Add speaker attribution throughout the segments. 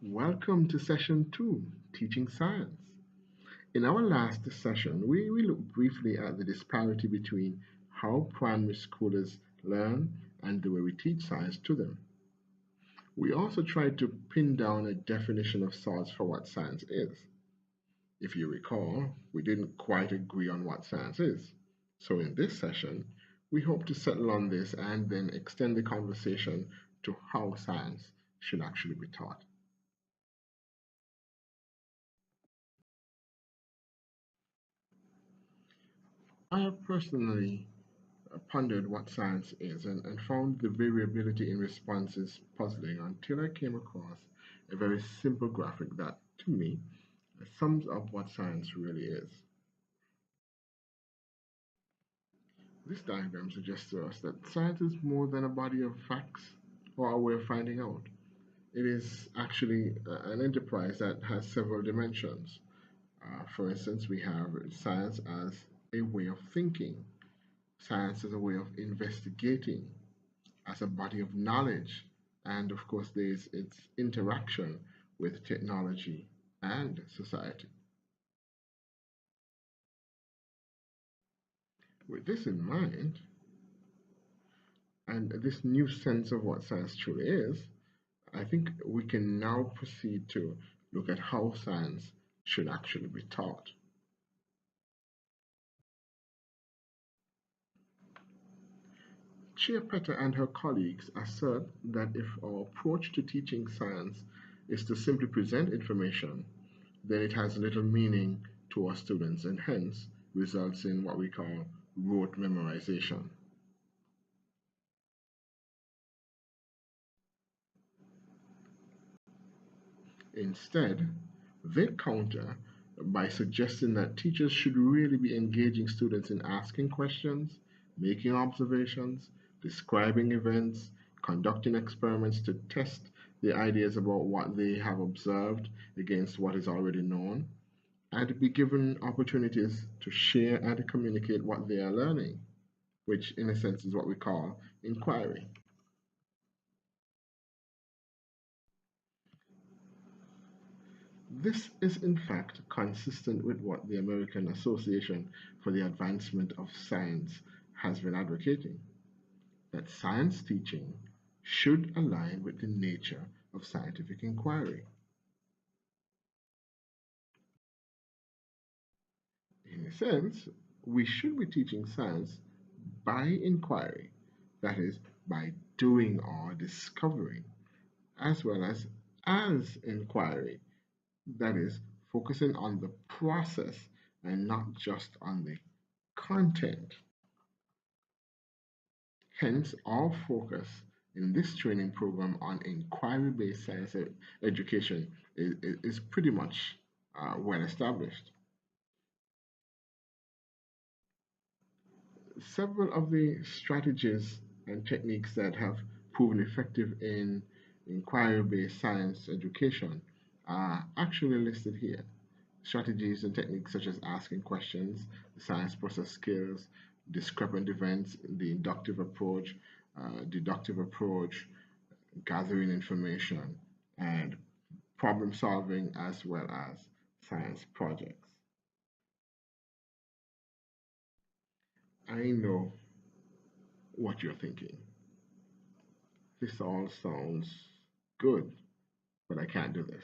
Speaker 1: Welcome to session 2, Teaching Science. In our last session, we looked briefly at the disparity between how primary schoolers learn and the way we teach science to them. We also tried to pin down a definition of sorts for what science is. If you recall, we didn't quite agree on what science is. So in this session, we hope to settle on this and then extend the conversation to how science should actually be taught. I have personally pondered what science is and found the variability in responses puzzling until I came across a very simple graphic that, to me, sums up what science really is. This diagram suggests to us that science is more than a body of facts or a way of finding out. It is actually an enterprise that has several dimensions. For instance, we have science as a way of thinking, science as a way of investigating, as a body of knowledge, and of course, there's its interaction with technology and society. With this in mind, and this new sense of what science truly is, I think we can now proceed to look at how science should actually be taught. Chiapetta and her colleagues assert that if our approach to teaching science is to simply present information, then it has little meaning to our students and hence results in what we call rote memorization. Instead, they counter by suggesting that teachers should really be engaging students in asking questions, making observations, describing events, conducting experiments to test the ideas about what they have observed against what is already known, and be given opportunities to share and communicate what they are learning, which in a sense is what we call inquiry. This is in fact consistent with what the American Association for the Advancement of Science has been advocating, that science teaching should align with the nature of scientific inquiry. In a sense, we should be teaching science by inquiry, that is, by doing or discovering, as well as inquiry, that is, focusing on the process and not just on the content. Hence, our focus in this training program on inquiry-based science education is pretty much well established. Several of the strategies and techniques that have proven effective in inquiry-based science education are actually listed here. Strategies and techniques such as asking questions, the science process skills, discrepant events, the inductive approach, deductive approach, gathering information, and problem solving as well as science projects. I know what you're thinking. This all sounds good, but I can't do this.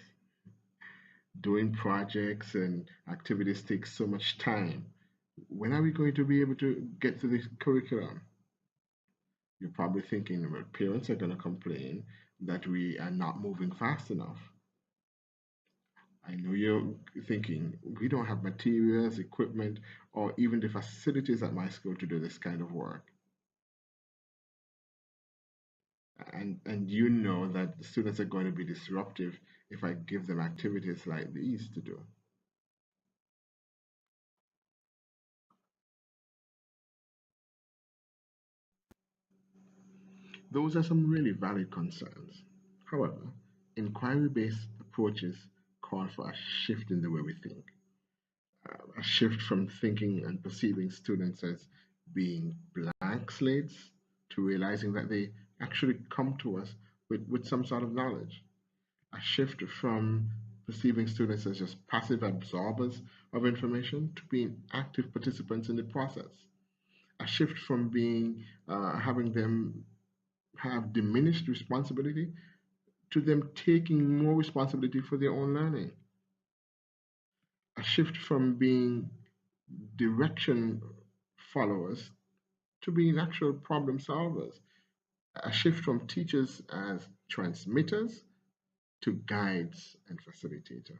Speaker 1: Doing projects and activities takes so much time. When are we going to be able to get to the curriculum? You're probably thinking, well, parents are going to complain that we are not moving fast enough. I know you're thinking, we don't have materials, equipment, or even the facilities at my school to do this kind of work. And you know that the students are going to be disruptive if I give them activities like these to do. Those are some really valid concerns. However, inquiry-based approaches call for a shift in the way we think, a shift from thinking and perceiving students as being blank slates to realizing that they actually come to us with some sort of knowledge. A shift from perceiving students as just passive absorbers of information to being active participants in the process. A shift from being having them have diminished responsibility to them taking more responsibility for their own learning. A shift from being direction followers to being actual problem solvers. A shift from teachers as transmitters to guides and facilitators.